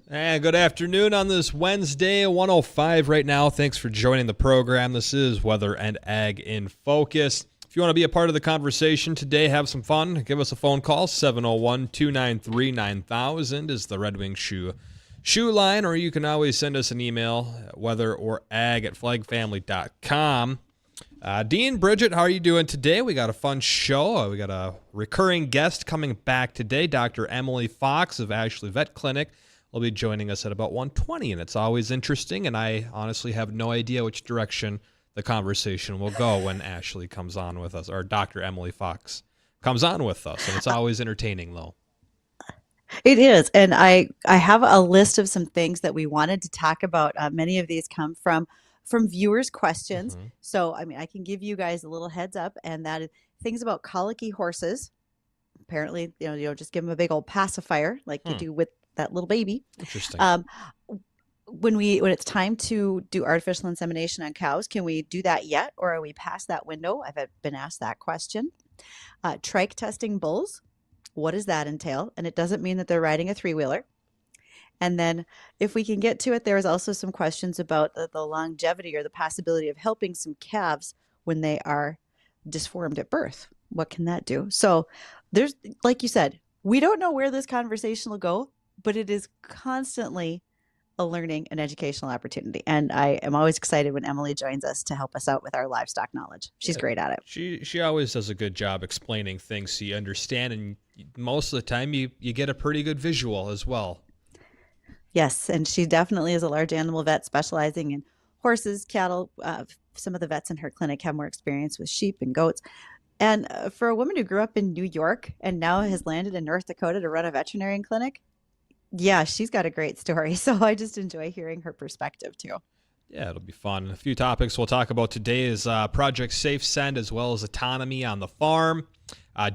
And good afternoon on this Wednesday, 105 right now. Thanks for joining the program. This is Weather and Ag in Focus. If you want to be a part of the conversation today, have some fun, give us a phone call. 701-293-9000 is the Red Wing Shoe line, or you can always send us an email, weatherorag@flagfamily.com. Dean, Bridgette, how are you doing today? We got a fun show. We got a recurring guest coming back today, Dr. Emily Fox of Ashley Vet Clinic will be joining us at about 1:20, and it's always interesting, and I honestly have no idea which direction the conversation will go when Ashley comes on with us, or Dr. Emily Fox comes on with us, and it's always entertaining, though. It is, and I have a list of some things that we wanted to talk about. Many of these come from viewers' questions, Mm-hmm. so I mean I can give you guys a little heads up, and that is things about colicky horses. Apparently, you don't just give them a big old pacifier like you do with that little baby. Interesting. Um, when it's time to do artificial insemination on cows, can we do that yet, or are we past that window? I've been asked that question. Trike testing bulls. What does that entail? And it doesn't mean that they're riding a three-wheeler. And then if we can get to it, there is also some questions about the longevity or the possibility of helping some calves when they are disformed at birth. What can that do? So there's, like you said, we don't know where this conversation will go, but it is constantly a learning and educational opportunity. And I am always excited when Emily joins us to help us out with our livestock knowledge. She's great at it. She always does a good job explaining things so you understand, and most of the time you get a pretty good visual as well. Yes, and she definitely is a large animal vet specializing in horses, cattle. Some of the vets in her clinic have more experience with sheep and goats. And for a woman who grew up in New York and now has landed in North Dakota to run a veterinarian clinic, yeah, she's got a great story. So I just enjoy hearing her perspective too. Yeah, it'll be fun. A few topics we'll talk about today is Project Safe Send, as well as autonomy on the farm.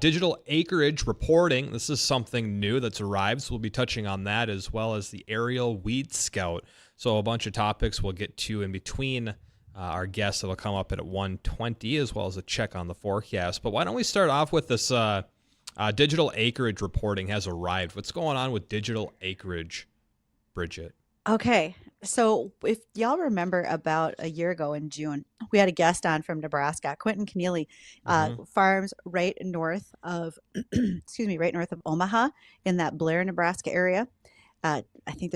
Digital acreage reporting. This is something new that's arrived, so we'll be touching on that, as well as the aerial weed scout. So a bunch of topics we'll get to in between our guests that'll come up at 1:20, as well as a check on the forecast. But why don't we start off with this digital acreage reporting has arrived. What's going on with digital acreage, Bridgette? Okay. So if y'all remember about a year ago in June, we had a guest on from Nebraska, Quentin Keneally, farms right north of, excuse me, right north of Omaha in that Blair, Nebraska area. I think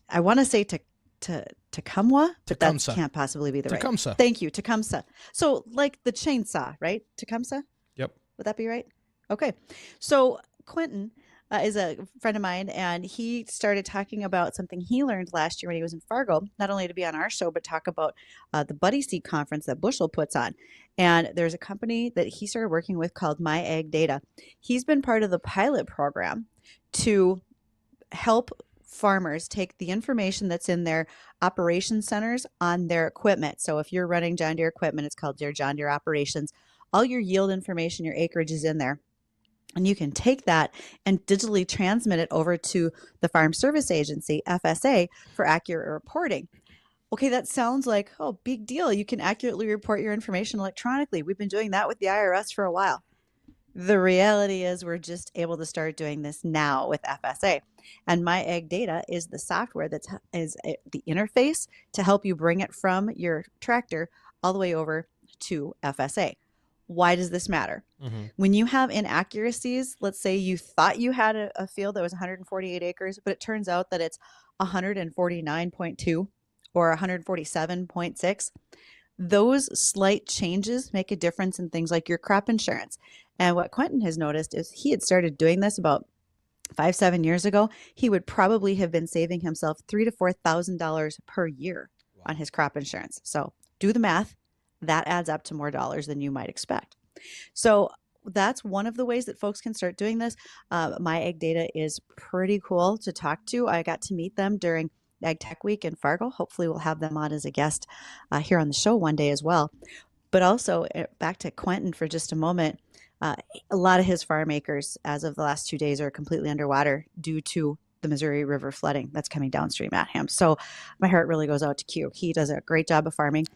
I want to say Tecumseh, but that Tecumseh. can't possibly be the right. Tecumseh. Thank you, Tecumseh. So like the chainsaw, right? Tecumseh? Yep. Would that be right? Okay. So Quentin is a friend of mine, and he started talking about something he learned last year when he was in Fargo, not only to be on our show, but talk about the Buddy Seed Conference that Bushel puts on. And there's a company that he started working with called My Ag Data. He's been part of the pilot program to help farmers take the information that's in their operation centers on their equipment. So if you're running John Deere equipment, it's called their John Deere Operations. All your yield information, your acreage is in there. And you can take that and digitally transmit it over to the Farm Service Agency, FSA, for accurate reporting. Okay, that sounds like, oh, big deal. You can accurately report your information electronically. We've been doing that with the IRS for a while. The reality is we're just able to start doing this now with FSA. And My Ag Data is the software that is the interface to help you bring it from your tractor all the way over to FSA. Why does this matter? When you have inaccuracies, let's say you thought you had a field that was 148 acres, but it turns out that it's 149.2 or 147.6. Those slight changes make a difference in things like your crop insurance. And what Quentin has noticed is he had started doing this about 5-7 years ago. He would probably have been saving himself $3,000 to $4,000 per year on his crop insurance. So do the math. That adds up to more dollars than you might expect. So that's one of the ways that folks can start doing this. My Ag Data is pretty cool to talk to. I got to meet them during Ag Tech Week in Fargo. Hopefully we'll have them on as a guest here on the show one day as well. But also back to Quentin for just a moment. A lot of his farm acres as of the last 2 days are completely underwater due to the Missouri River flooding that's coming downstream at him. So my heart really goes out to Q. He does a great job of farming.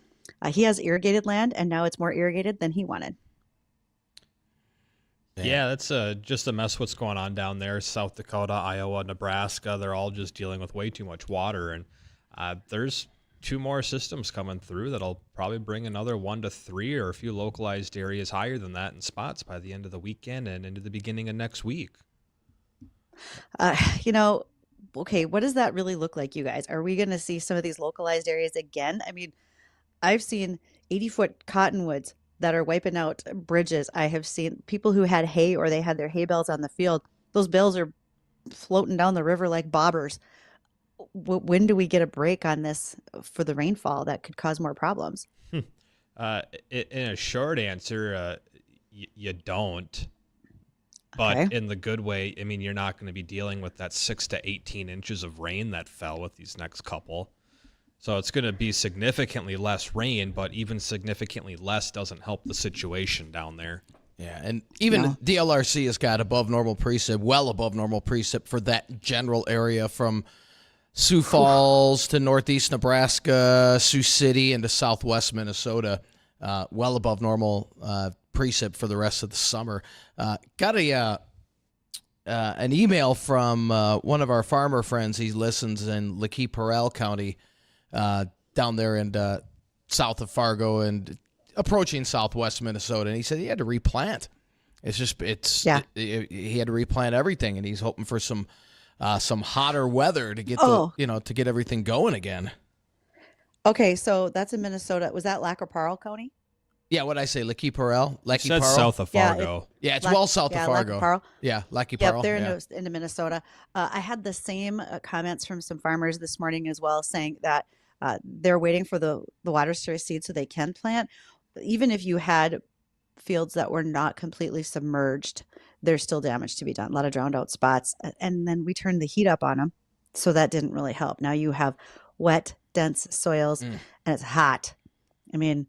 He has irrigated land, and now it's more irrigated than he wanted. Yeah, that's just a mess what's going on down there. South Dakota, Iowa, Nebraska, they're all just dealing with way too much water. And there's 2 more systems coming through that'll probably bring another 1 to 3 or a few localized areas higher than that in spots by the end of the weekend and into the beginning of next week. You know, okay, what does that really look like, you guys? Are we going to see some of these localized areas again? I mean, I've seen 80-foot cottonwoods that are wiping out bridges. I have seen people who had hay or they had their hay bales on the field. Those bales are floating down the river like bobbers. When do we get a break on this for the rainfall that could cause more problems? In a short answer, you don't. But Okay. in the good way, I mean, you're not going to be dealing with that 6 to 18 inches of rain that fell with these next couple. So it's going to be significantly less rain, but even significantly less doesn't help the situation down there. Yeah, and even DLRC has got above normal precip, well above normal precip for that general area from Sioux Falls to northeast Nebraska, Sioux City, into southwest Minnesota. Well above normal precip for the rest of the summer. Got an email from one of our farmer friends. He listens in Lac Parel County, down there in south of Fargo and approaching southwest Minnesota, and he said he had to replant. He had to replant everything, and he's hoping for some hotter weather to get to get everything going again. Okay, so that's in Minnesota. Was that Lac Parel County? Yeah, what'd I say? Lac Parel? That's south of Fargo. Yeah, it's well south of Fargo. Lac Parel. Yeah, Lac Parel. Yep, they're into Minnesota. I had the same comments from some farmers this morning as well, saying that they're waiting for the waters to recede so they can plant. Even if you had fields that were not completely submerged, there's still damage to be done. A lot of drowned out spots. And then we turned the heat up on them, so that didn't really help. Now you have wet, dense soils, and it's hot. I mean,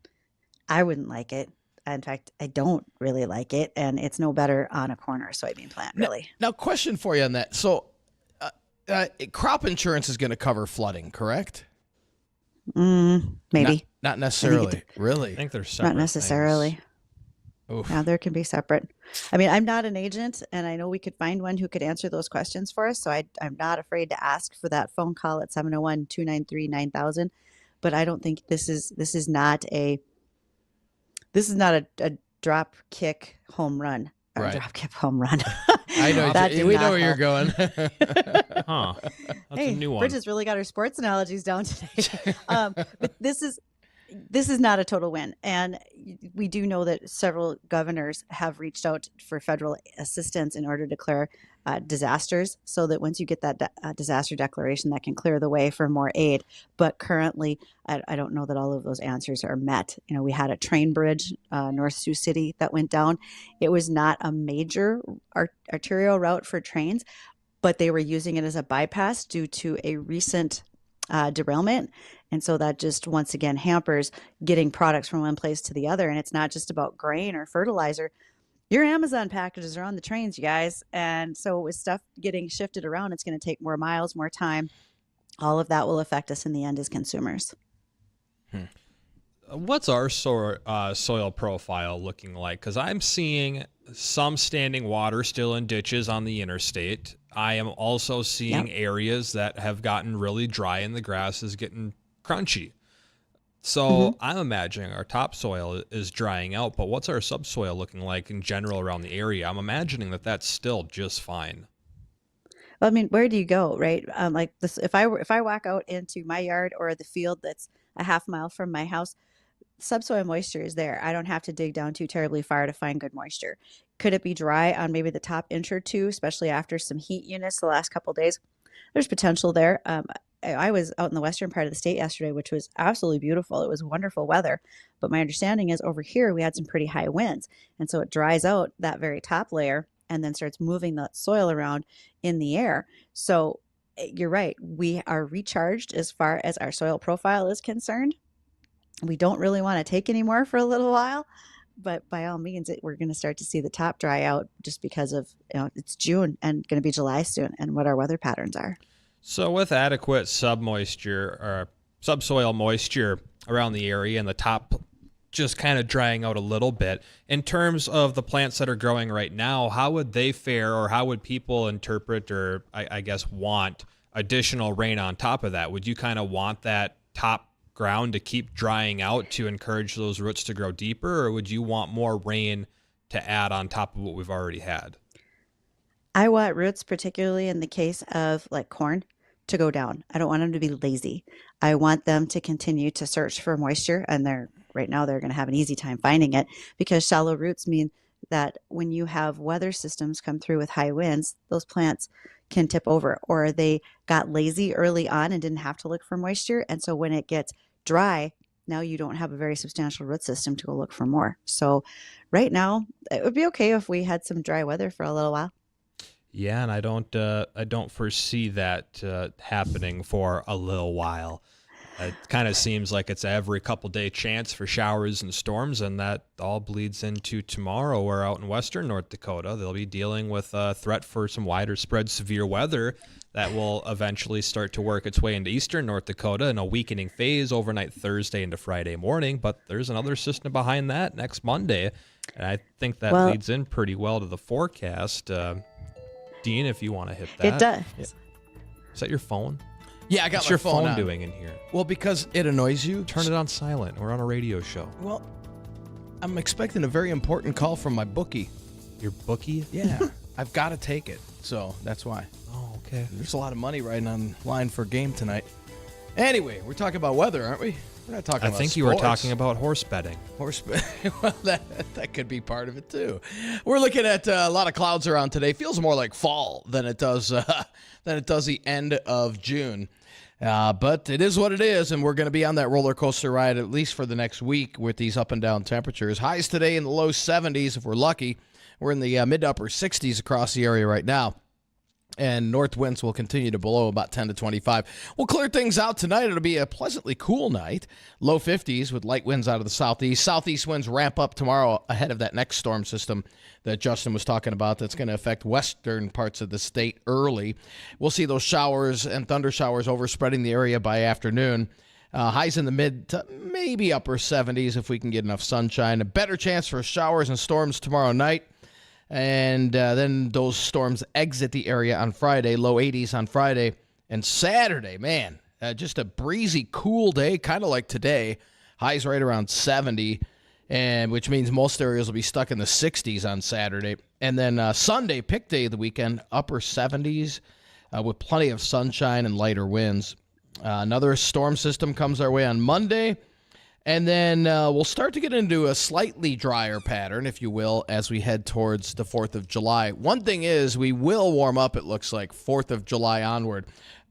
I wouldn't like it. In fact, I don't really like it, and it's no better on a corner soybean plant, really. Now, question for you on that. So, crop insurance is going to cover flooding, correct? Maybe. Not necessarily. Really? I think they're separate. Not necessarily. Oof. Yeah, there can be separate. I mean, I'm not an agent, and I know we could find one who could answer those questions for us, so I'm not afraid to ask for that phone call at 701-293-9000. But I don't think this is not a drop kick home run. Or Right. drop kick home run. I know. We know where you're going. Huh. That's a new one. Bridget's really got her sports analogies down today. But this is not a total win. And we do know that several governors have reached out for federal assistance in order to declare disasters, so that once you get that disaster declaration, that can clear the way for more aid. But currently, I don't know that all of those answers are met. You know, we had a train bridge, North Sioux City, that went down. It was not a major arterial route for trains, but they were using it as a bypass due to a recent derailment. And so that just once again hampers getting products from one place to the other. And it's not just about grain or fertilizer. Your Amazon packages are on the trains, you guys. And so with stuff getting shifted around, it's going to take more miles, more time. All of that will affect us in the end as consumers. What's our soil profile looking like? Because I'm seeing some standing water still in ditches on the interstate. I am also seeing areas that have gotten really dry and the grass is getting crunchy. So I'm imagining our topsoil is drying out, but what's our subsoil looking like in general around the area? I'm imagining that that's still just fine. Well, I mean, where do you go, right? Like this, if I walk out into my yard or the field that's a half mile from my house, subsoil moisture is there. I don't have to dig down too terribly far to find good moisture. Could it be dry on maybe the top inch or two, especially after some heat units the last couple of days? There's potential there. I was out in the western part of the state yesterday, which was absolutely beautiful. It was wonderful weather. But my understanding is over here, we had some pretty high winds. And so it dries out that very top layer and then starts moving the soil around in the air. So you're right. We are recharged as far as our soil profile is concerned. We don't really want to take any more for a little while. But by all means, we're going to start to see the top dry out just because of, it's June and going to be July soon and what our weather patterns are. So with adequate subsoil moisture around the area and the top just kind of drying out a little bit. In terms of the plants that are growing right now, how would they fare, or how would people interpret, or I guess want additional rain on top of that? Would you kind of want that top ground to keep drying out to encourage those roots to grow deeper, or would you want more rain to add on top of what we've already had? I want roots, particularly in the case of like corn, to go down. I don't want them to be lazy. I want them to continue to search for moisture, and right now they're going to have an easy time finding it, because shallow roots mean that when you have weather systems come through with high winds, those plants can tip over, or they got lazy early on and didn't have to look for moisture. And so when it gets dry, now you don't have a very substantial root system to go look for more. So right now, it would be okay if we had some dry weather for a little while. Yeah, and I don't foresee that happening for a little while. It kind of seems like it's every couple day chance for showers and storms, and that all bleeds into tomorrow, where out in western North Dakota, they'll be dealing with a threat for some wider spread severe weather that will eventually start to work its way into eastern North Dakota in a weakening phase overnight Thursday into Friday morning. But there's another system behind that next Monday, and I think that leads in pretty well to the forecast. Dean, if you want to hit that. It does. Yeah. Is that your phone? Yeah, I got What's my your phone phone on. doing in here? Well, because it annoys you. Turn it on silent. We're on a radio show. Well, I'm expecting a very important call from my bookie. Your bookie? Yeah, I've got to take it. So that's why. Oh, okay. There's a lot of money riding on line for a game tonight. Anyway, we're talking about weather, aren't we? We're not talking I about think you were sports. talking about horse betting. Well, that could be part of it too. We're looking at a lot of clouds around today. Feels more like fall than it does the end of June. But it is what it is, and we're going to be on that roller coaster ride at least for the next week with these up and down temperatures. Highs today in the low 70s if we're lucky. We're in the mid to upper 60s across the area right now. And north winds will continue to blow about 10 to 25. We'll clear things out tonight. It'll be a pleasantly cool night. Low 50s with light winds out of the southeast. Southeast winds ramp up tomorrow ahead of that next storm system that Justin was talking about that's going to affect western parts of the state early. We'll see those showers and thunder showers overspreading the area by afternoon. Highs in the mid to maybe upper 70s if we can get enough sunshine. A better chance for showers and storms tomorrow night. And then those storms exit the area on Friday, low 80s on Friday. And Saturday, man, just a breezy, cool day, kind of like today. Highs right around 70, and which means most areas will be stuck in the 60s on Saturday. And then Sunday, pick day of the weekend, upper 70s with plenty of sunshine and lighter winds. Another storm system comes our way on Monday. And then we'll start to get into a slightly drier pattern, if you will, as we head towards the 4th of July. One thing is we will warm up, it looks like, 4th of July onward.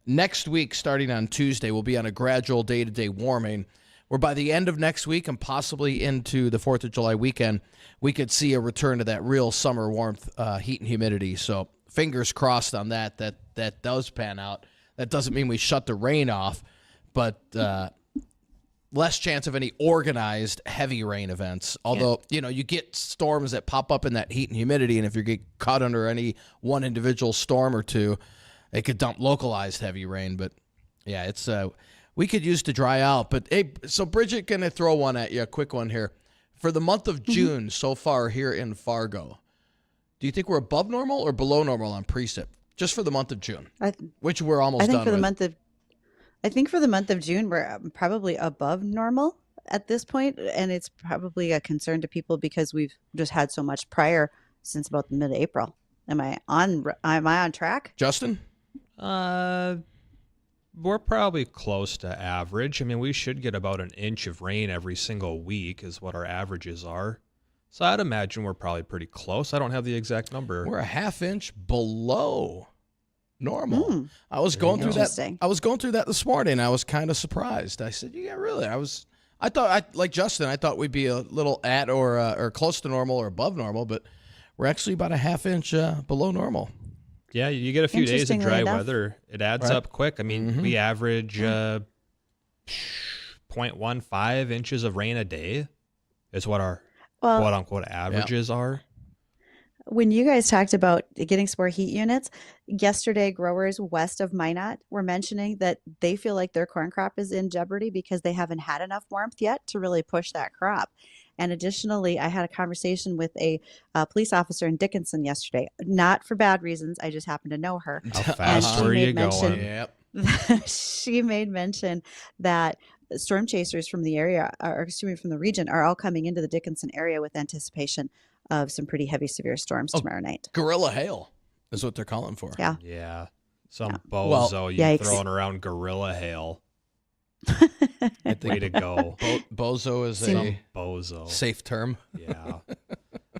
Next week, starting on Tuesday, we'll be on a gradual day-to-day warming, where by the end of next week and possibly into the 4th of July weekend, we could see a return to that real summer warmth, heat and humidity. So fingers crossed on that does pan out. That doesn't mean we shut the rain off, but less chance of any organized heavy rain events. Although, you get storms that pop up in that heat and humidity, and if you get caught under any one individual storm or two, it could dump localized heavy rain. But yeah, it's we could use to dry out. But hey, so Bridgette, gonna throw one at you, a quick one here. For the month of June so far here in Fargo, do you think we're above normal or below normal on precip? Just for the month of June, which we're almost done with. I think for the month of June, we're probably above normal at this point, and it's probably a concern to people because we've just had so much prior since about the mid-April. Am I on track? Justin? We're probably close to average. I mean, we should get about an inch of rain every single week is what our averages are. So I'd imagine we're probably pretty close. I don't have the exact number. We're a half inch below normal. I was going through that. I was going through that this morning. I was kind of surprised. I said, "Yeah, really." I thought, like Justin, I thought we'd be a little at or close to normal or above normal, but we're actually about a half inch below normal. Yeah, you get a few days of dry weather. It adds up quick. I mean, we average 0.15 inches of rain a day is what our quote-unquote averages are. When you guys talked about getting some more heat units, yesterday growers west of Minot were mentioning that they feel like their corn crop is in jeopardy because they haven't had enough warmth yet to really push that crop. And additionally, I had a conversation with a police officer in Dickinson yesterday, not for bad reasons. I just happened to know her. How fast were you going? Yep. She made mention that storm chasers from the area, or excuse me, from the region, are all coming into the Dickinson area with anticipation of some pretty heavy, severe storms tomorrow night. Gorilla hail is what they're calling for. Yeah. Yeah. Some Yeah. bozo you Yikes. throwing around gorilla hail. I think Way to go. bozo is Some a bozo. safe term. Yeah.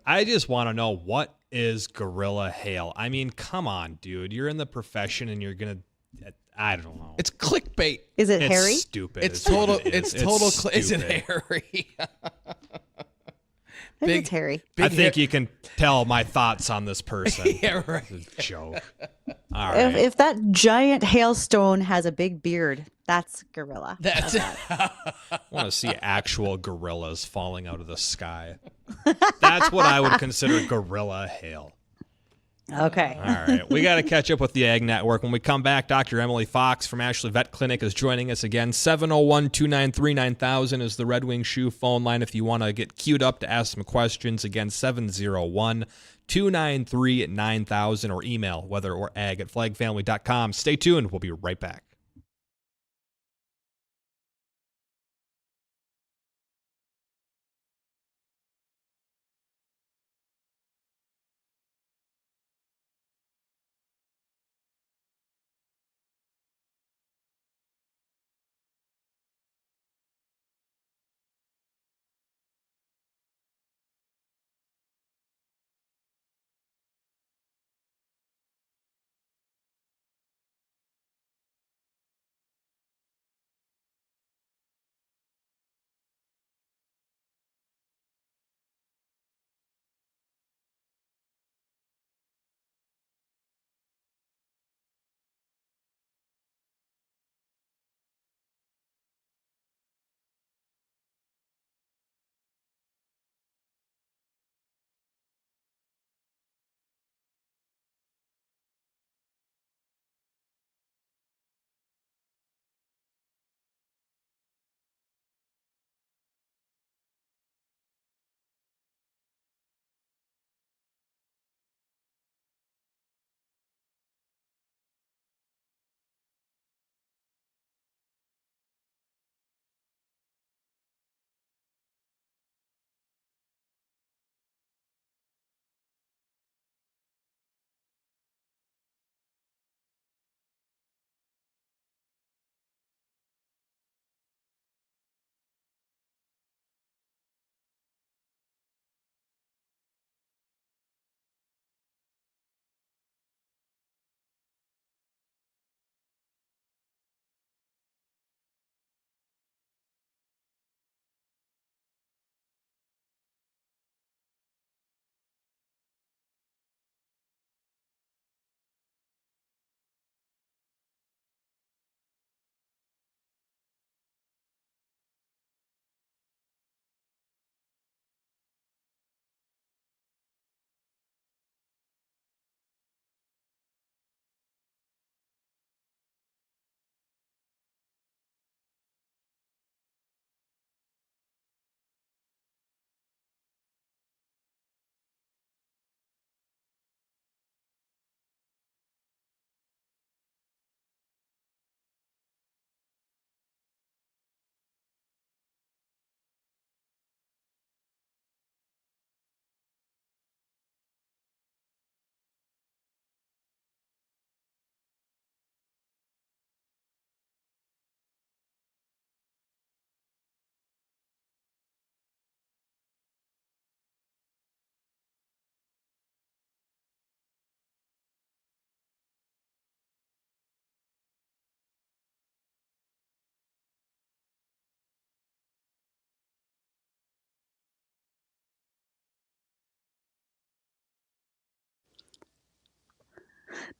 I just want to know, what is gorilla hail? I mean, come on, dude. You're in the profession and you're going to, I don't know. It's clickbait. Is it It's hairy? stupid. It's is what total. it is. It's total. Is it stupid. hairy? I think it's hairy. I think you can tell my thoughts on this person. Yeah, right. It's a joke. All right. If that giant hailstone has a big beard, that's gorilla. That's I want to see actual gorillas falling out of the sky. That's what I would consider gorilla hail. Okay. All right. We got to catch up with the Ag Network. When we come back, Dr. Emily Fox from Ashley Vet Clinic is joining us again. 701-293-9000 is the Red Wing Shoe phone line if you want to get queued up to ask some questions. Again, 701-293-9000, or email weather or ag at flagfamily.com. Stay tuned. We'll be right back.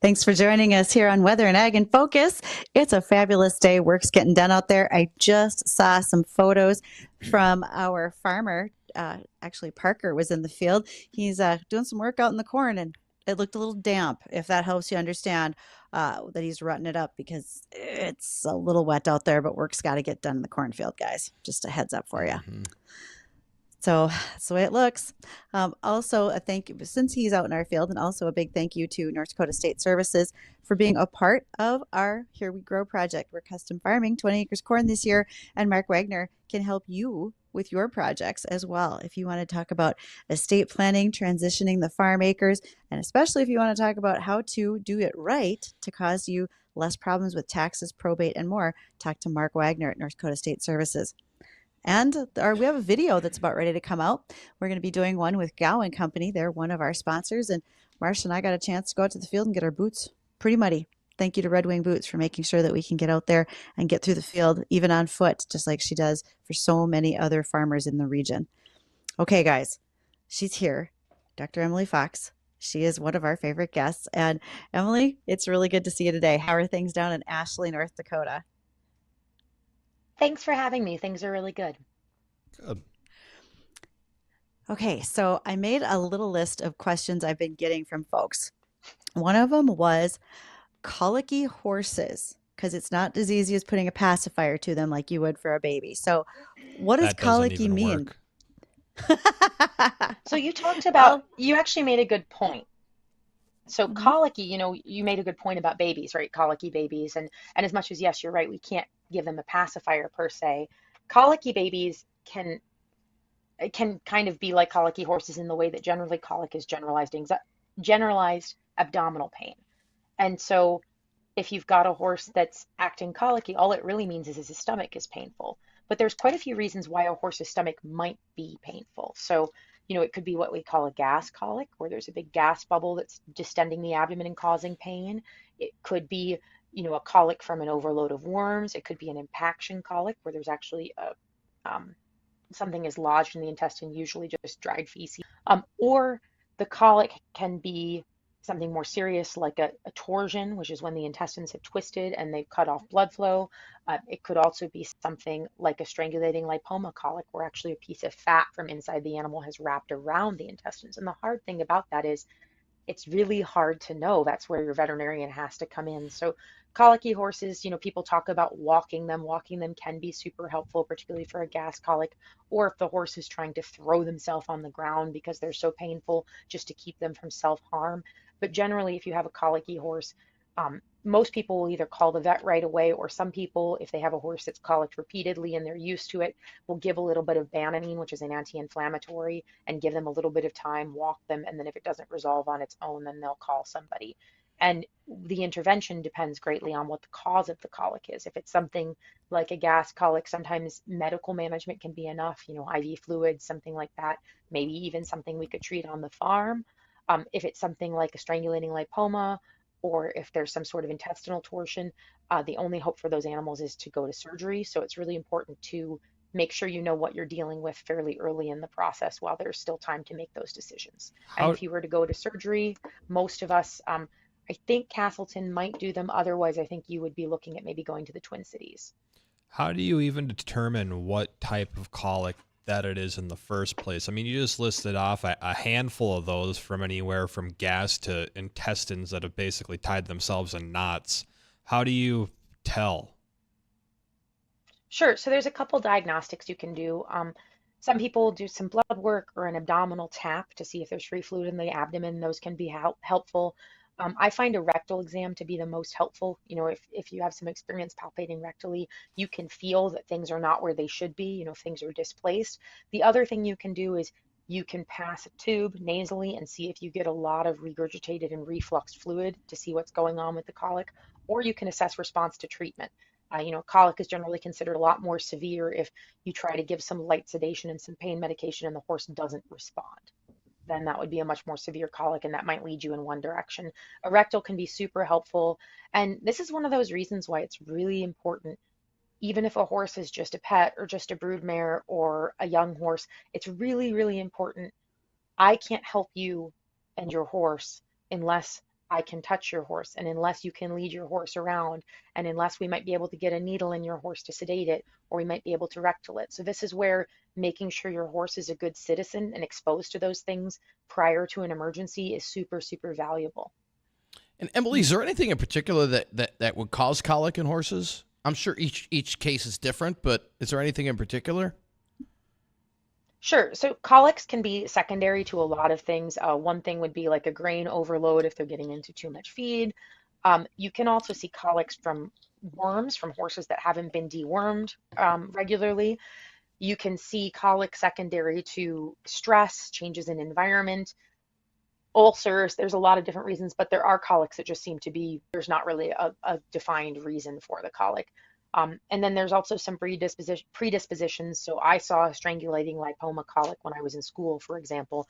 Thanks for joining us here on Weather and Ag in Focus. It's a fabulous day. Work's getting done out there. I just saw some photos from our farmer actually Parker was in the field. He's doing some work out in the corn, and it looked a little damp, if that helps you understand that he's rutting it up, because it's a little wet out there, but work's got to get done in the cornfield, guys. Just a heads up for you. Mm-hmm. So that's the way it looks. Also, a thank you, since he's out in our field, and also a big thank you to North Dakota State Services for being a part of our Here We Grow project. We're custom farming 20 acres corn this year, and Mark Wagner can help you with your projects as well. If you want to talk about estate planning, transitioning the farm acres, and especially if you want to talk about how to do it right to cause you less problems with taxes, probate, and more, talk to Mark Wagner at North Dakota State Services. And we have a video that's about ready to come out. We're going to be doing one with Gowan Company. They're one of our sponsors. And Marcia and I got a chance to go out to the field and get our boots pretty muddy. Thank you to Red Wing Boots for making sure that we can get out there and get through the field, even on foot, just like she does for so many other farmers in the region. Okay, guys, she's here, Dr. Emily Fox. She is one of our favorite guests. And Emily, it's really good to see you today. How are things down in Ashley, North Dakota? Thanks for having me. Things are really good. Good. Okay, so I made a little list of questions I've been getting from folks. One of them was colicky horses, because it's not as easy as putting a pacifier to them like you would for a baby. So what does That doesn't colicky even mean? work. So you talked about, you actually made a good point. So Mhm. colicky, you made a good point about babies, right? Colicky babies. And as much as, yes, you're right, we can't give them a pacifier per se. Colicky babies can kind of be like colicky horses in the way that generally colic is generalized abdominal pain. And so if you've got a horse that's acting colicky, all it really means is his stomach is painful. But there's quite a few reasons why a horse's stomach might be painful. So, it could be what we call a gas colic, where there's a big gas bubble that's distending the abdomen and causing pain. It could be, a colic from an overload of worms. It could be an impaction colic, where there's actually something is lodged in the intestine, usually just dried feces. Or the colic can be something more serious, like a torsion, which is when the intestines have twisted and they've cut off blood flow. It could also be something like a strangulating lipoma colic, where actually a piece of fat from inside the animal has wrapped around the intestines. And the hard thing about that is it's really hard to know. That's where your veterinarian has to come in. So colicky horses, people talk about walking them. Walking them can be super helpful, particularly for a gas colic, or if the horse is trying to throw themselves on the ground because they're so painful, just to keep them from self-harm. But generally, if you have a colicky horse, most people will either call the vet right away, or some people, if they have a horse that's colicked repeatedly and they're used to it, will give a little bit of Banamine, which is an anti-inflammatory, and give them a little bit of time, walk them, and then if it doesn't resolve on its own, then they'll call somebody. And the intervention depends greatly on what the cause of the colic is. If it's something like a gas colic, sometimes medical management can be enough, IV fluids, something like that, maybe even something we could treat on the farm. If it's something like a strangulating lipoma, or if there's some sort of intestinal torsion, the only hope for those animals is to go to surgery. So it's really important to make sure you know what you're dealing with fairly early in the process while there's still time to make those decisions. And if you were to go to surgery, most of us, I think Castleton might do them. Otherwise, I think you would be looking at maybe going to the Twin Cities. How do you even determine what type of colic that it is in the first place? I mean, you just listed off a handful of those, from anywhere from gas to intestines that have basically tied themselves in knots. How do you tell? Sure. So there's a couple diagnostics you can do. Some people do some blood work or an abdominal tap to see if there's free fluid in the abdomen. Those can be helpful. I find a rectal exam to be the most helpful. If you have some experience palpating rectally, you can feel that things are not where they should be, things are displaced. The other thing you can do is you can pass a tube nasally and see if you get a lot of regurgitated and refluxed fluid to see what's going on with the colic, or you can assess response to treatment. Colic is generally considered a lot more severe if you try to give some light sedation and some pain medication and the horse doesn't respond. Then that would be a much more severe colic, and that might lead you in one direction. A rectal can be super helpful. And this is one of those reasons why it's really important, even if a horse is just a pet or just a broodmare or a young horse, it's really, really important. I can't help you and your horse unless I can touch your horse, and unless you can lead your horse around, and unless we might be able to get a needle in your horse to sedate it, or we might be able to rectal it. So this is where making sure your horse is a good citizen and exposed to those things prior to an emergency is super, super valuable. And Emily, is there anything in particular that would cause colic in horses? I'm sure each case is different, but is there anything in particular? Sure. So colics can be secondary to a lot of things. One thing would be like a grain overload if they're getting into too much feed. You can also see colics from worms, from horses that haven't been dewormed regularly. You can see colic secondary to stress, changes in environment, ulcers. There's a lot of different reasons, but there are colics that just seem to be, there's not really a defined reason for the colic. And then there's also some predispositions. So I saw a strangulating lipoma colic when I was in school, for example,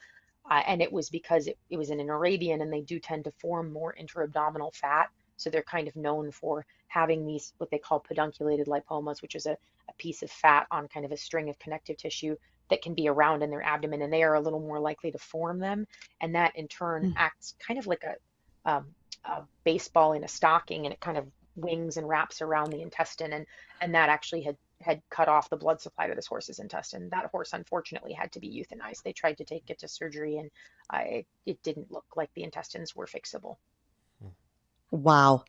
and it was because it was in an Arabian, and they do tend to form more intra-abdominal fat. So they're kind of known for having these, what they call pedunculated lipomas, which is a piece of fat on kind of a string of connective tissue that can be around in their abdomen, and they are a little more likely to form them. And that in turn acts kind of like a baseball in a stocking, and it kind of wings and wraps around the intestine, and that actually had cut off the blood supply to this horse's intestine. That horse unfortunately had to be euthanized. They tried to take it to surgery, and it didn't look like the intestines were fixable. Wow.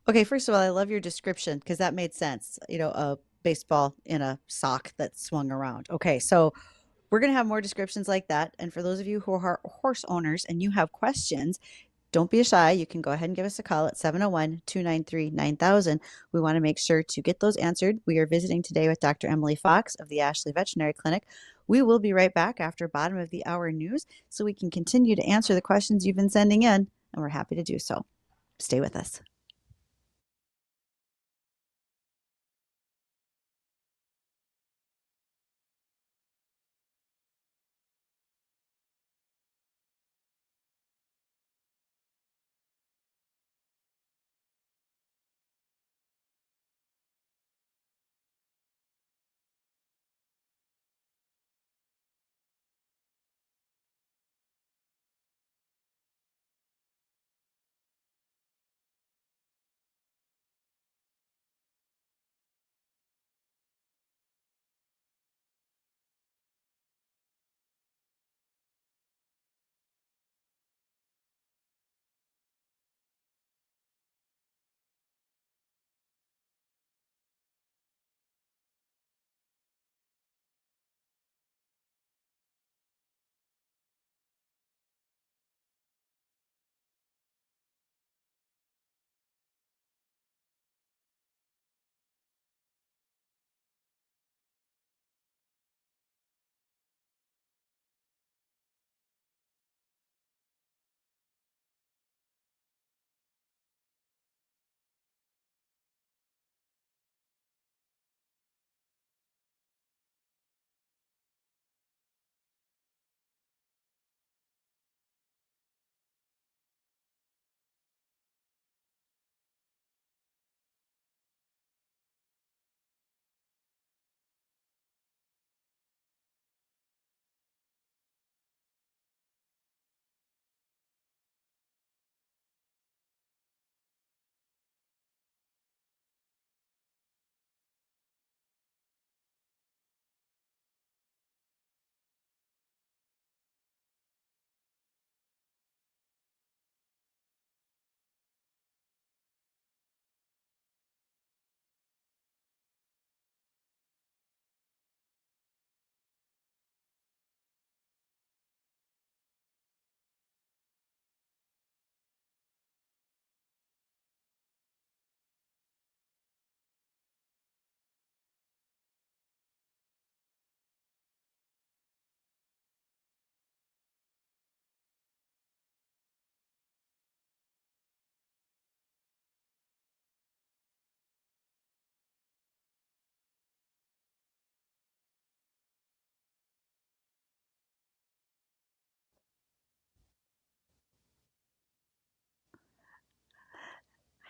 Okay, first of all, I love your description because that made sense. A baseball in a sock that swung around. Okay, so we're going to have more descriptions like that. And for those of you who are horse owners and you have questions, don't be shy. You can go ahead and give us a call at 701-293-9000. We want to make sure to get those answered. We are visiting today with Dr. Emily Fox of the Ashley Veterinary Clinic. We will be right back after bottom of the hour news so we can continue to answer the questions you've been sending in, and we're happy to do so. Stay with us.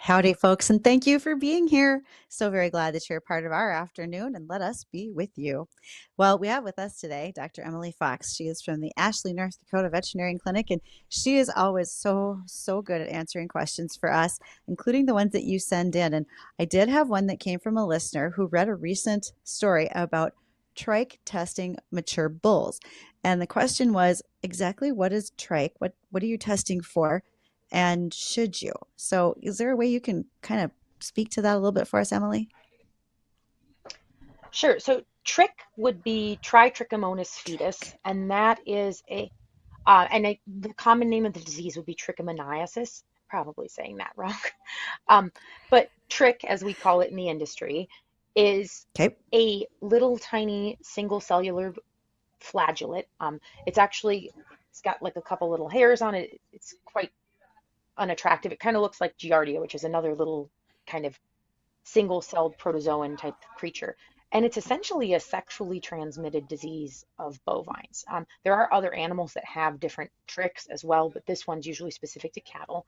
Howdy, folks, and thank you for being here. So very glad that you're a part of our afternoon, and let us be with you. Well, we have with us today Dr. Emily Fox. She is from the Ashley, North Dakota Veterinarian Clinic, and she is always so good at answering questions for us, including the ones that you send in. And I did have one that came from a listener who read a recent story about trike testing mature bulls. And the question was, exactly what is trike? What are you testing for? And should you? So is there a way you can kind of speak to that a little bit for us, Emily? Sure. So trick would be Trichomonas fetus, and that is the common name of the disease would be trichomoniasis. Probably saying that wrong. Um, but trick, as we call it in the industry, is Okay. a little tiny single cellular flagellate. It's got like a couple little hairs on it. It's quite unattractive. It kind of looks like Giardia, which is another little kind of single-celled protozoan type creature. And it's essentially a sexually transmitted disease of bovines. There are other animals that have different tricks as well, but this one's usually specific to cattle.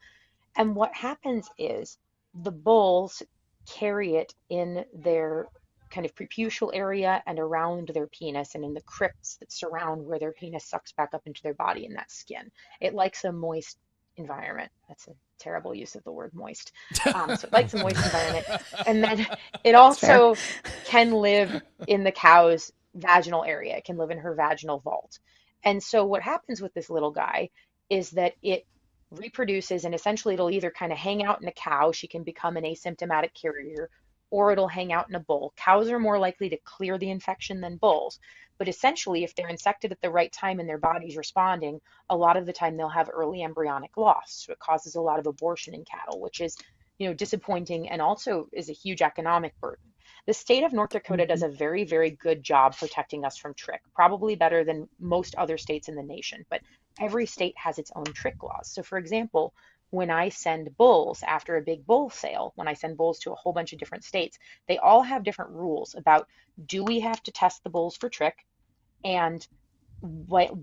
And what happens is the bulls carry it in their kind of preputial area and around their penis and in the crypts that surround where their penis sucks back up into their body in that skin. It likes a moist environment. That's a terrible use of the word moist. So it likes a moist environment. And then it That's fair. also can live in the cow's vaginal area. It can live in her vaginal vault. And so what happens with this little guy is that it reproduces and essentially it'll either kind of hang out in a cow, she can become an asymptomatic carrier, or it'll hang out in a bull. Cows are more likely to clear the infection than bulls. But essentially, if they're infected at the right time and their body's responding, a lot of the time they'll have early embryonic loss. So it causes a lot of abortion in cattle, which is, disappointing and also is a huge economic burden. The state of North Dakota does Mhm. a very, very good job protecting us from trick, probably better than most other states in the nation. But every state has its own trick laws. So, for example, when I send bulls after a big bull sale, when I send bulls to a whole bunch of different states, they all have different rules about, do we have to test the bulls for trick, and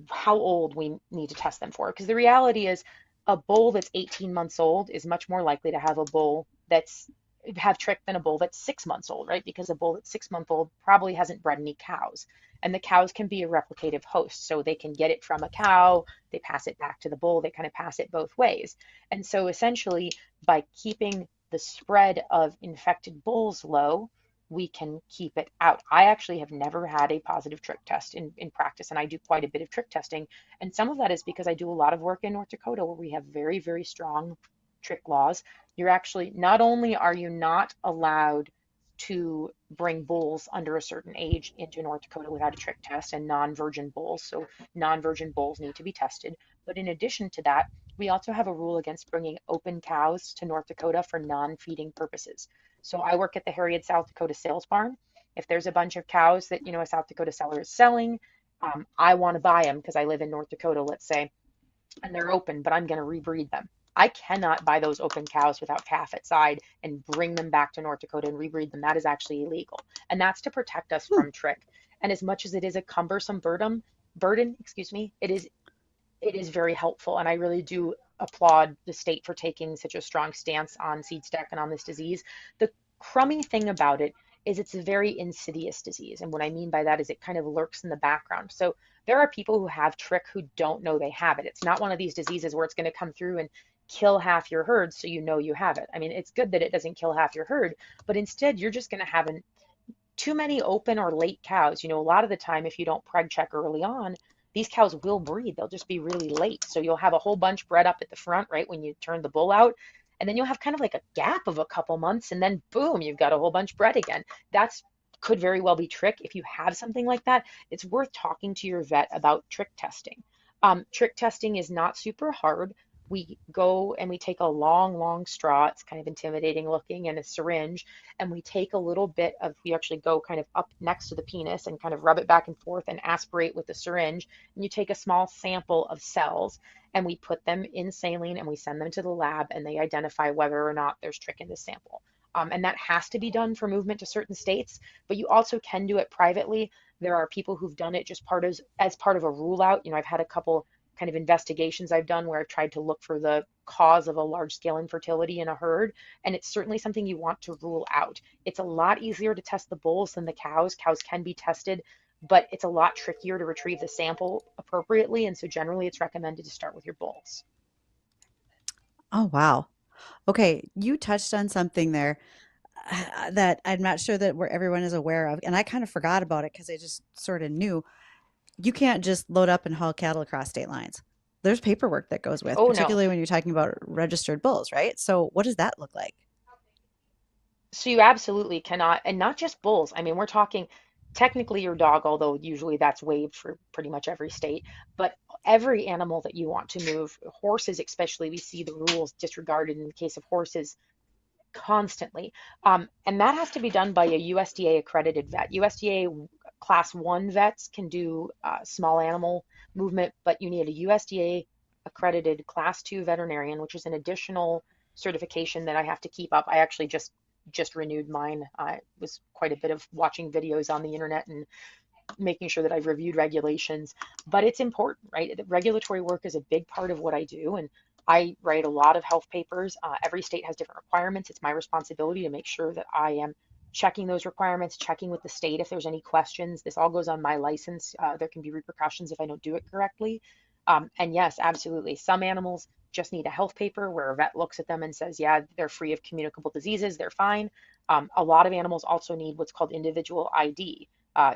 how old we need to test them for. Because the reality is, a bull that's 18 months old is much more likely to have a bull that's have trick than a bull that's 6 months old, right? Because a bull that's 6 months old probably hasn't bred any cows. And the cows can be a replicative host. So they can get it from a cow, they pass it back to the bull, they kind of pass it both ways. And so essentially, by keeping the spread of infected bulls low, we can keep it out. I actually have never had a positive trick test in practice, and I do quite a bit of trick testing. And some of that is because I do a lot of work in North Dakota where we have very, very strong trick laws. You're actually, not only are you not allowed to bring bulls under a certain age into North Dakota without a trick test, and non-virgin bulls, so non-virgin bulls need to be tested. But in addition to that, we also have a rule against bringing open cows to North Dakota for non-feeding purposes. So I work at the Harriet, South Dakota sales barn. If there's a bunch of cows that, a South Dakota seller is selling, I want to buy them because I live in North Dakota, let's say, and they're open, but I'm going to rebreed them. I cannot buy those open cows without calf at side and bring them back to North Dakota and rebreed them. That is actually illegal. And that's to protect us from trick. And as much as it is a cumbersome burden, it is very helpful. And I really do applaud the state for taking such a strong stance on seed stack and on this disease. The crummy thing about it is it's a very insidious disease. And what I mean by that is it kind of lurks in the background. So there are people who have trick who don't know they have it. It's not one of these diseases where it's going to come through and kill half your herd so you know you have it. I mean, it's good that it doesn't kill half your herd, but instead you're just going to have too many open or late cows. A lot of the time, if you don't preg check early on, these cows will breed. They'll just be really late. So you'll have a whole bunch bred up at the front, right, when you turn the bull out. And then you'll have kind of like a gap of a couple months, and then boom, you've got a whole bunch bred again. That's could very well be trick. If you have something like that, it's worth talking to your vet about trick testing. Trick testing is not super hard. We go and we take a long straw. It's kind of intimidating looking, and a syringe. And we take a little bit we actually go kind of up next to the penis and kind of rub it back and forth and aspirate with the syringe. And you take a small sample of cells and we put them in saline and we send them to the lab, and they identify whether or not there's trick in the sample. And that has to be done for movement to certain states, but you also can do it privately. There are people who've done it just as part of a rule out. I've had a couple kind of investigations I've done where I've tried to look for the cause of a large scale infertility in a herd. And it's certainly something you want to rule out. It's a lot easier to test the bulls than the cows. Cows can be tested, but it's a lot trickier to retrieve the sample appropriately. And so generally it's recommended to start with your bulls. Oh, wow. Okay, you touched on something there that I'm not sure that where everyone is aware of, and I kind of forgot about it because I just sort of knew. You can't just load up and haul cattle across state lines. There's paperwork that goes with, Oh no. particularly when you're talking about registered bulls, right? So what does that look like? So you absolutely cannot, and not just bulls. I mean, we're talking technically your dog, although usually that's waived for pretty much every state, but every animal that you want to move, horses especially, we see the rules disregarded in the case of horses constantly. And that has to be done by a USDA accredited vet. USDA class 1 vets can do small animal movement, but you need a USDA accredited class 2 veterinarian, which is an additional certification that I have to keep up. I actually just renewed mine. It was quite a bit of watching videos on the internet and making sure that I've reviewed regulations, but it's important, right? The regulatory work is a big part of what I do, and I write a lot of health papers. Every state has different requirements. It's my responsibility to make sure that I am checking those requirements, checking with the state if there's any questions. This all goes on my license. There can be repercussions if I don't do it correctly. And yes, absolutely. Some animals just need a health paper where a vet looks at them and says, yeah, they're free of communicable diseases, they're fine. A lot of animals also need what's called individual ID,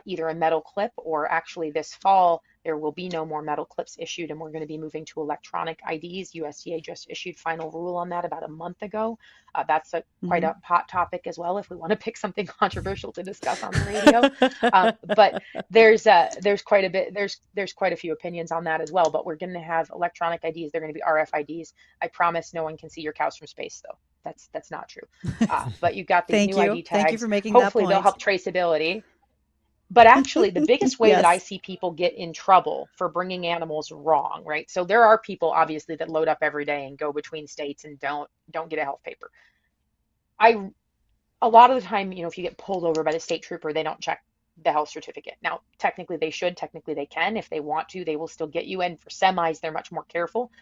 either a metal clip, or actually this fall, there will be no more metal clips issued and we're going to be moving to electronic IDs. USDA just issued final rule on that about a month ago. That's quite a hot topic as well if we want to pick something controversial to discuss on the radio. But there's quite a bit, there's quite a few opinions on that as well, but we're going to have electronic IDs. They're going to be RFIDs. I promise no one can see your cows from space though. That's not true. But you've got these Thank new you. ID Thank you tags. for making that Hopefully they'll point. help traceability. But actually, the biggest way that I Yes. see people get in trouble for bringing animals wrong, right? So there are people obviously that load up every day and go between states and don't get a health paper. I A lot of the time, if you get pulled over by the state trooper, they don't check the health certificate. Now, technically they should, technically they can. If they want to, they will still get you. And for semis, they're much more careful.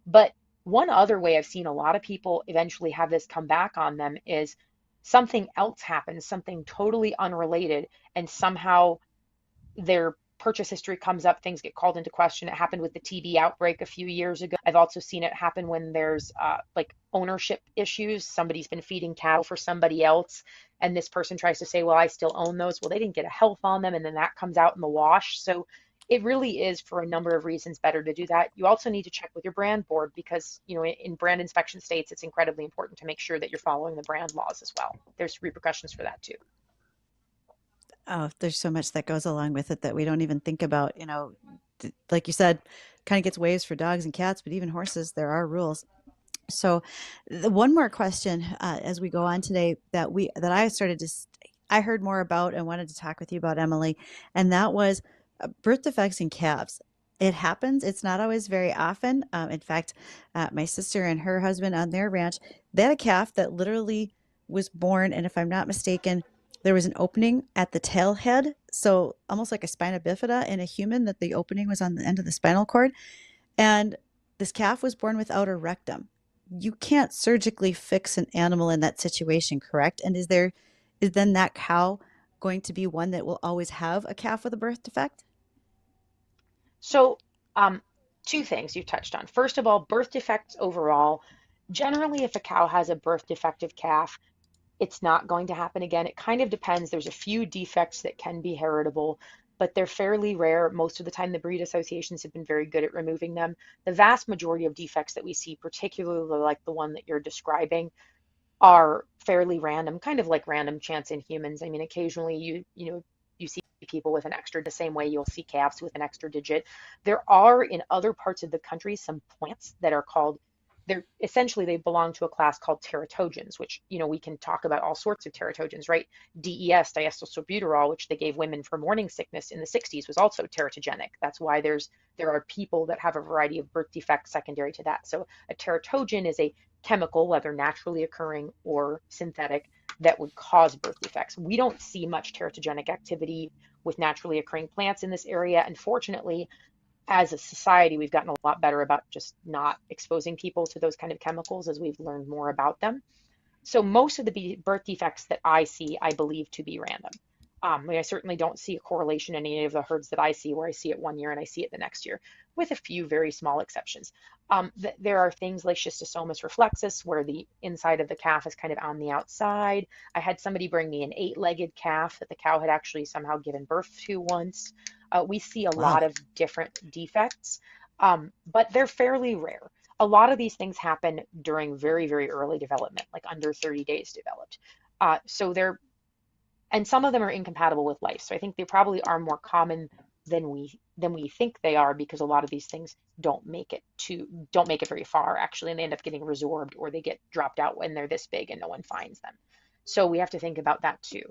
But one other way I've seen a lot of people eventually have this come back on them is something else happens, something totally unrelated, and somehow their purchase history comes up, things get called into question. It happened with the TB outbreak a few years ago. I've also seen it happen when there's like ownership issues. Somebody's been feeding cattle for somebody else, and this person tries to say, well, I still own those. Well, they didn't get a health on them, and then that comes out in the wash. So it really is, for a number of reasons, better to do that. You also need to check with your brand board because, in brand inspection states, it's incredibly important to make sure that you're following the brand laws as well. There's repercussions for that too. Oh, there's so much that goes along with it that we don't even think about. Like you said, kind of gets waves for dogs and cats, but even horses, there are rules. So, one more question as we go on today that I heard more about and wanted to talk with you about, Emily, and that was birth defects in calves. It happens. It's not always very often. In fact, my sister and her husband on their ranch, they had a calf that literally was born, and if I'm not mistaken, there was an opening at the tail head, so almost like a spina bifida in a human, that the opening was on the end of the spinal cord. And this calf was born without a rectum. You can't surgically fix an animal in that situation, correct? And is then that cow going to be one that will always have a calf with a birth defect? So, two things you've touched on. First of all, birth defects overall. Generally, if a cow has a birth defective calf, it's not going to happen again. It kind of depends. There's a few defects that can be heritable, but they're fairly rare. Most of the time, the breed associations have been very good at removing them. The vast majority of defects that we see, particularly like the one that you're describing, are fairly random, kind of like random chance in humans. I mean, occasionally you see people with an extra, the same way you'll see calves with an extra digit. There are in other parts of the country some plants that are called, they belong to a class called teratogens, which we can talk about all sorts of teratogens, right? DES, diacylsulbuterol, which they gave women for morning sickness in the 60s, was also teratogenic. That's why there are people that have a variety of birth defects secondary to that. So a teratogen is a chemical, whether naturally occurring or synthetic, that would cause birth defects. We don't see much teratogenic activity with naturally occurring plants in this area. Unfortunately, as a society, we've gotten a lot better about just not exposing people to those kind of chemicals as we've learned more about them. So most of the birth defects that I see, I believe to be random. I certainly don't see a correlation in any of the herds that I see where I see it one year and I see it the next year, with a few very small exceptions. There are things like schistosomus reflexus where the inside of the calf is kind of on the outside. I had somebody bring me an 8-legged calf that the cow had actually somehow given birth to once. We see a lot of different defects, but they're fairly rare. A lot of these things happen during very, very early development, like under 30 days developed. And some of them are incompatible with life. So I think they probably are more common than we think they are, because a lot of these things don't make it very far actually, and they end up getting resorbed or they get dropped out when they're this big and no one finds them. So we have to think about that too.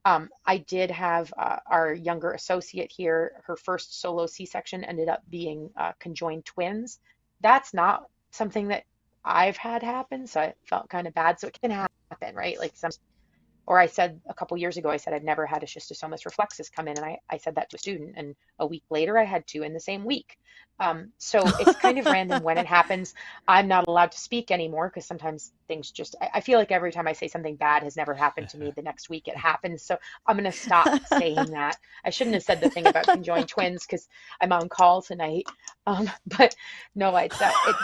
I did have our younger associate here, her first solo C-section ended up being conjoined twins. That's not something that I've had happen, so I felt kind of bad. So it can happen, right? Like or I said a couple years ago, I said I'd never had a schistosomus reflexus come in, and I said that to a student, and a week later I had 2 in the same week. So it's kind of random when it happens. I'm not allowed to speak anymore because sometimes things I feel like every time I say something bad has never happened to me, the next week it happens. So I'm going to stop saying that. I shouldn't have said the thing about conjoined twins because I'm on call tonight. But no,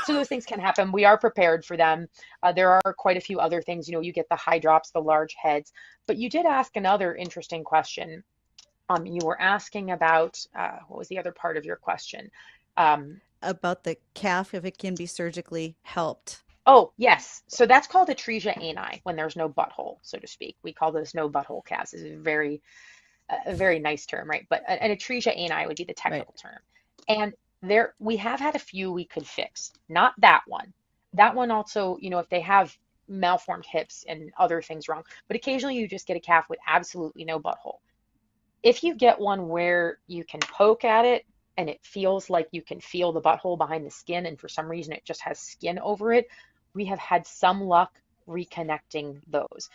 so those things can happen. We are prepared for them. There are quite a few other things. You get the high drops, the large heads. But you did ask another interesting question. You were asking about, what was the other part of your question? About the calf, if it can be surgically helped. Oh, yes. So that's called atresia ani, when there's no butthole, so to speak. We call those no butthole calves. It's a very nice term, right? But an atresia ani would be the technical term. And we have had a few we could fix. Not that one. That one also, if they have malformed hips and other things wrong, but occasionally you just get a calf with absolutely no butthole. If you get one where you can poke at it and it feels like you can feel the butthole behind the skin, and for some reason it just has skin over it, we have had some luck reconnecting those.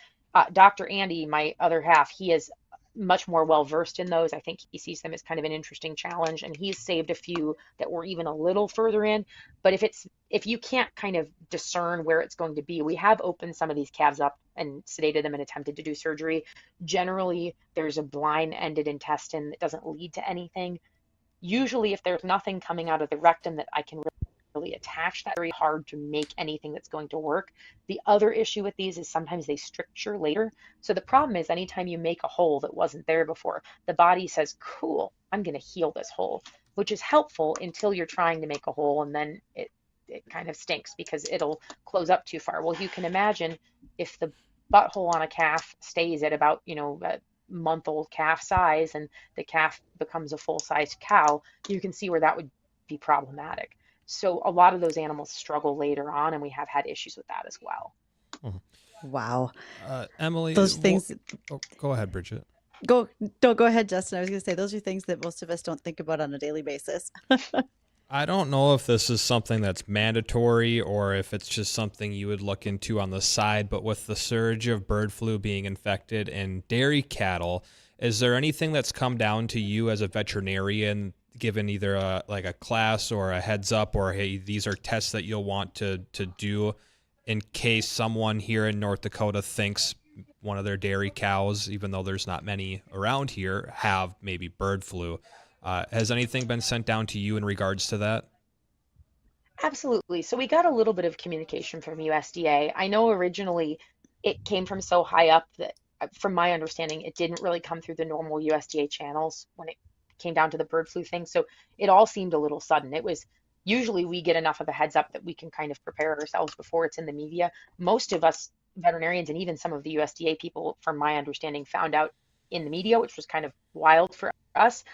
Dr. Andy, my other half, he is much more well versed in those. I think he sees them as kind of an interesting challenge, and he's saved a few that were even a little further in. But if you can't kind of discern where it's going to be, we have opened some of these calves up and sedated them and attempted to do surgery. Generally, there's a blind-ended intestine that doesn't lead to anything. Usually, if there's nothing coming out of the rectum that I can really attach, that's very hard to make anything that's going to work. The other issue with these is sometimes they stricture later. So the problem is anytime you make a hole that wasn't there before, the body says, cool, I'm going to heal this hole, which is helpful until you're trying to make a hole, and then it kind of stinks because it'll close up too far. Well, you can imagine if the butthole on a calf stays at about, a month-old calf size and the calf becomes a full-sized cow, you can see where that would be problematic. So a lot of those animals struggle later on, and we have had issues with that as well. Wow. Emily, those things. Go ahead, Bridgette. Go ahead, Justin. I was going to say, those are things that most of us don't think about on a daily basis. I don't know if this is something that's mandatory or if it's just something you would look into on the side, but with the surge of bird flu being infected in dairy cattle, is there anything that's come down to you as a veterinarian, given either a class or a heads up, or hey, these are tests that you'll want to do in case someone here in North Dakota thinks one of their dairy cows, even though there's not many around here, have maybe bird flu? Has anything been sent down to you in regards to that? Absolutely. So we got a little bit of communication from USDA. I know originally it came from so high up that, from my understanding, it didn't really come through the normal USDA channels when it came down to the bird flu thing. So it all seemed a little sudden. It was usually we get enough of a heads up that we can kind of prepare ourselves before it's in the media. Most of us veterinarians and even some of the USDA people, from my understanding, found out in the media, which was kind of wild for us.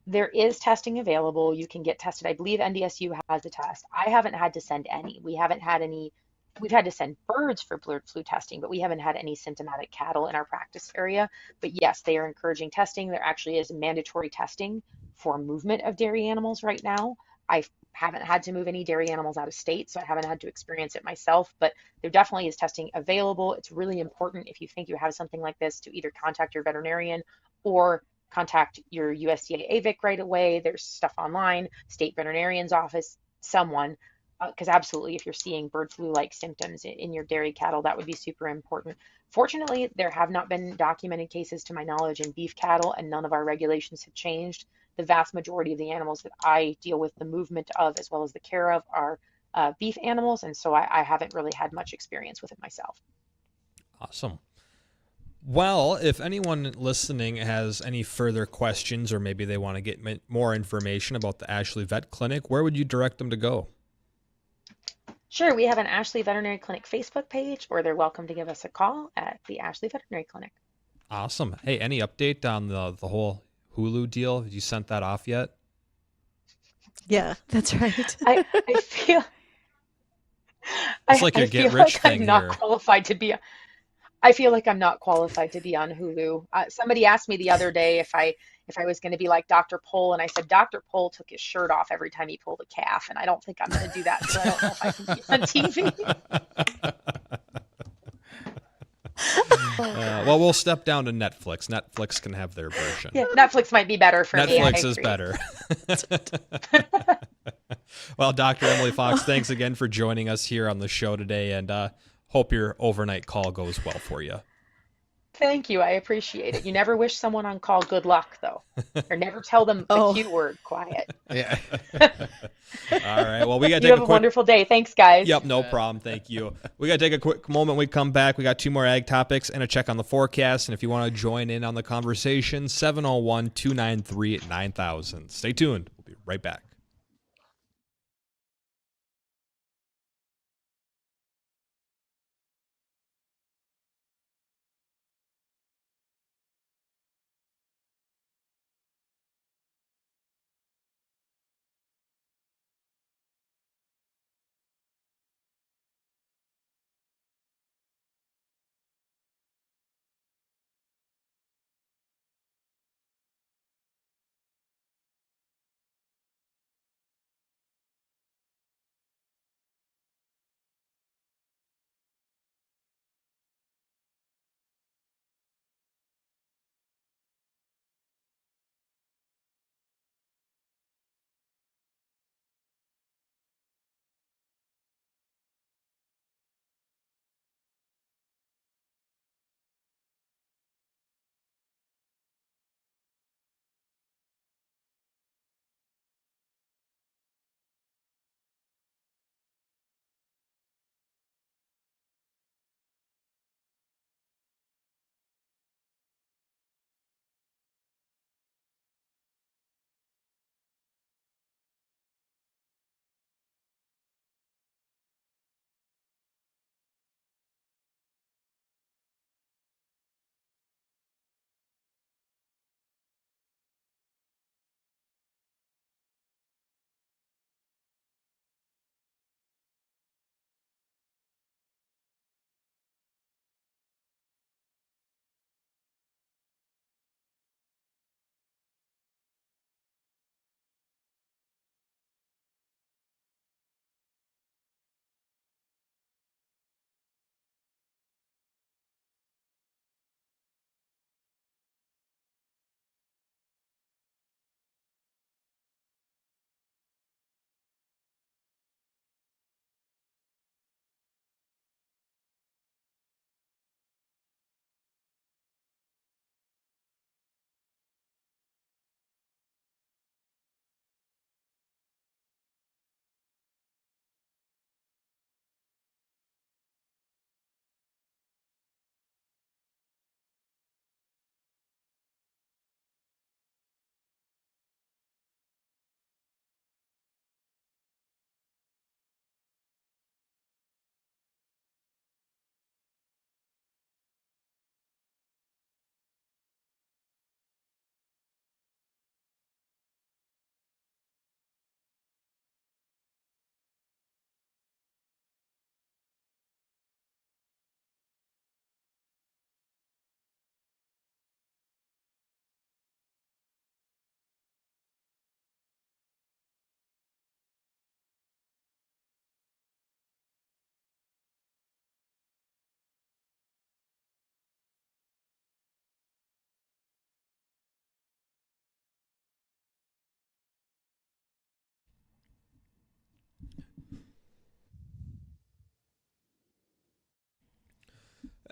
There is testing available. You can get tested. I believe NDSU has a test. I haven't had to send any. We've had to send birds for bird flu testing, but we haven't had any symptomatic cattle in our practice area. But yes, they are encouraging testing. There actually is mandatory testing for movement of dairy animals right now. I haven't had to move any dairy animals out of state, so I haven't had to experience it myself, but there definitely is testing available. It's really important if you think you have something like this to either contact your veterinarian or contact your USDA AVIC right away. There's stuff online, state veterinarian's office, someone, because absolutely, if you're seeing bird flu-like symptoms in your dairy cattle, that would be super important. Fortunately, there have not been documented cases to my knowledge in beef cattle, and none of our regulations have changed. The vast majority of the animals that I deal with the movement of as well as the care of are beef animals, and so I haven't really had much experience with it myself. Awesome. Well, if anyone listening has any further questions, or maybe they want to get more information about the Ashley Vet Clinic, where would you direct them to go? Sure, we have an Ashley Veterinary Clinic Facebook page, or they're welcome to give us a call at the Ashley Veterinary Clinic. Awesome. Hey, any update on the whole Hulu deal? Have you sent that off yet? Yeah, that's right. I feel It's like your I get feel rich like thing I'm not here. qualified to be. I feel like I'm not qualified to be on Hulu. Somebody asked me the other day if I was going to be like Dr. Pol, and I said Dr. Pol took his shirt off every time he pulled a calf, and I don't think I'm going to do that. So I don't know if I can be on TV. Well, we'll step down to Netflix. Netflix can have their version. Yeah, Netflix might be better for me. Netflix is better. Well, Dr. Emily Fox, thanks again for joining us here on the show today, and hope your overnight call goes well for you. Thank you. I appreciate it. You never wish someone on call good luck, though, or never tell them the cute word, quiet. Yeah. All right. Well, we got to You take have a a quick. wonderful day. Thanks, guys. Yep, no problem. Thank you. We got to take a quick moment. We come back. We got 2 more ag topics and a check on the forecast. And if you want to join in on the conversation, 701-293-9000. Stay tuned. We'll be right back.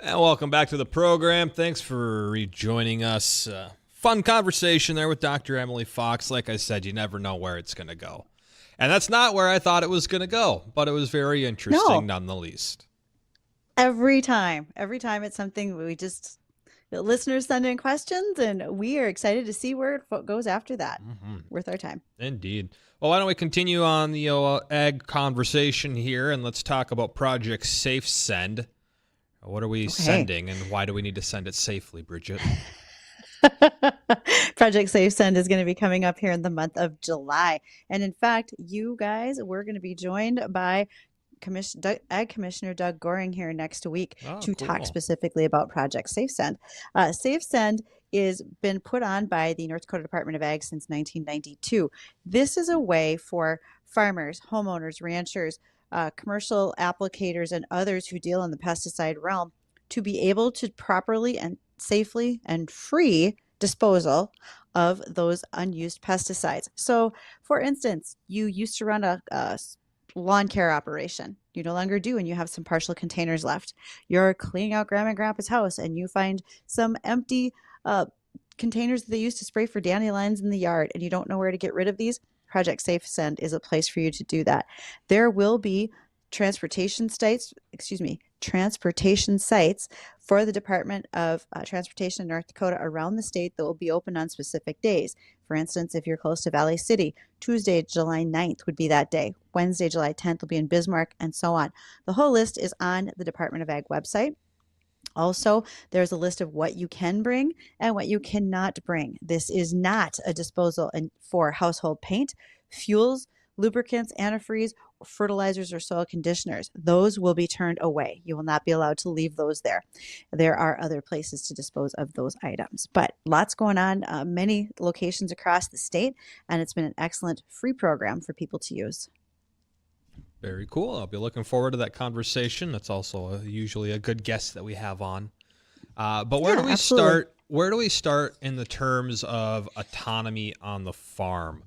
And welcome back to the program. Thanks for rejoining us. Fun conversation there with Dr. Emily Fox. Like I said, you never know where it's going to go. And that's not where I thought it was going to go, but it was very interesting nonetheless. Every time it's something the listeners send in questions, and we are excited to see where it goes after that. Worth our time. Indeed. Well, why don't we continue on the ag conversation here, and let's talk about Project Safe Send. What are we sending, and why do we need to send it safely, Bridgette? Project Safe Send is going to be coming up here in the month of July. And in fact, you guys, we're going to be joined by Ag Commissioner Doug Goring here next week to talk specifically about Project Safe Send. Safe Send is been put on by the North Dakota Department of Ag since 1992. This is a way for farmers, homeowners, ranchers, commercial applicators, and others who deal in the pesticide realm to be able to properly and safely and free disposal of those unused pesticides. So, for instance, you used to run a lawn care operation. You no longer do, and you have some partial containers left. You're cleaning out Grandma and Grandpa's house, and you find some empty containers that they used to spray for dandelions in the yard, and you don't know where to get rid of these. Project Safe Send is a place for you to do that. There will be transportation sites for the Department of Transportation in North Dakota around the state that will be open on specific days. For instance, if you're close to Valley City, Tuesday, July 9th would be that day. Wednesday, July 10th will be in Bismarck, and so on. The whole list is on the Department of Ag website. Also, there's a list of what you can bring and what you cannot bring. This is not a disposal for household paint, fuels, lubricants, antifreeze, fertilizers, or soil conditioners. Those will be turned away. You will not be allowed to leave those there. There are other places to dispose of those items. But lots going on, many locations across the state, and it's been an excellent free program for people to use. Very cool. I'll be looking forward to that conversation. That's also usually a good guest that we have on. But where do we start? Where do we start in the terms of autonomy on the farm?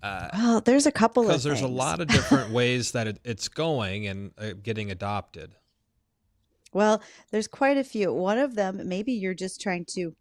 Well, there's a couple of things. Because there's a lot of different ways that it's going and getting adopted. Well, there's quite a few. One of them, maybe you're just trying to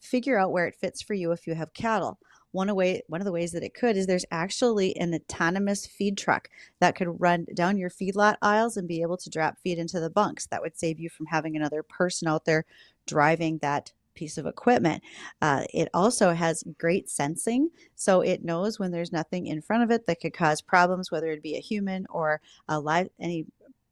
figure out where it fits for you if you have cattle. One of the ways that it could is there's actually an autonomous feed truck that could run down your feedlot aisles and be able to drop feed into the bunks. That would save you from having another person out there driving that piece of equipment. It also has great sensing, so it knows when there's nothing in front of it that could cause problems, whether it be a human or any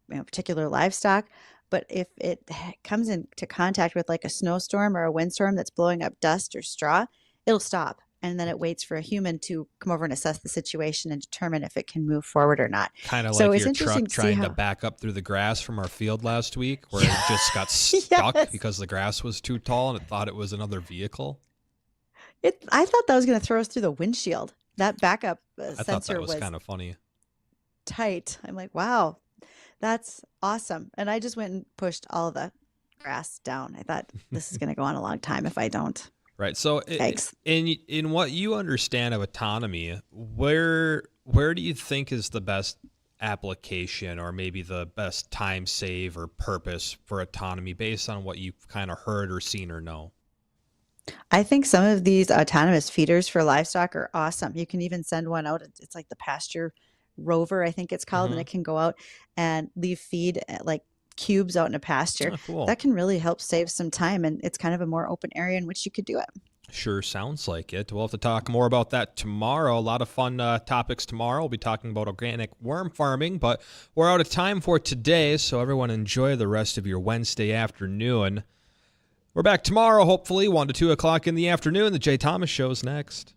particular livestock. But if it comes into contact with like a snowstorm or a windstorm that's blowing up dust or straw, it'll stop. And then it waits for a human to come over and assess the situation and determine if it can move forward or not. Kind of like your truck trying to back up through the grass from our field last week, where it just got stuck because the grass was too tall and it thought it was another vehicle. I thought that was going to throw us through the windshield. That backup I sensor thought that was kind of funny. Tight. I'm like, wow, that's awesome. And I just went and pushed all the grass down. I thought this is going to go on a long time if I don't. Right. So in what you understand of autonomy, where do you think is the best application or maybe the best time save or purpose for autonomy based on what you've kind of heard or seen or know? I think some of these autonomous feeders for livestock are awesome. You can even send one out. It's like the pasture rover, I think it's called, and it can go out and leave feed like cubes out in a pasture. Oh, cool. That can really help save some time, and it's kind of a more open area in which you could do it. Sure sounds like it. We'll have to talk more about that tomorrow. A lot of fun topics tomorrow. We'll be talking about organic worm farming, but we're out of time for today, so everyone enjoy the rest of your Wednesday afternoon. We're back tomorrow, hopefully, 1 to 2 o'clock in the afternoon. The Jay Thomas Show's next.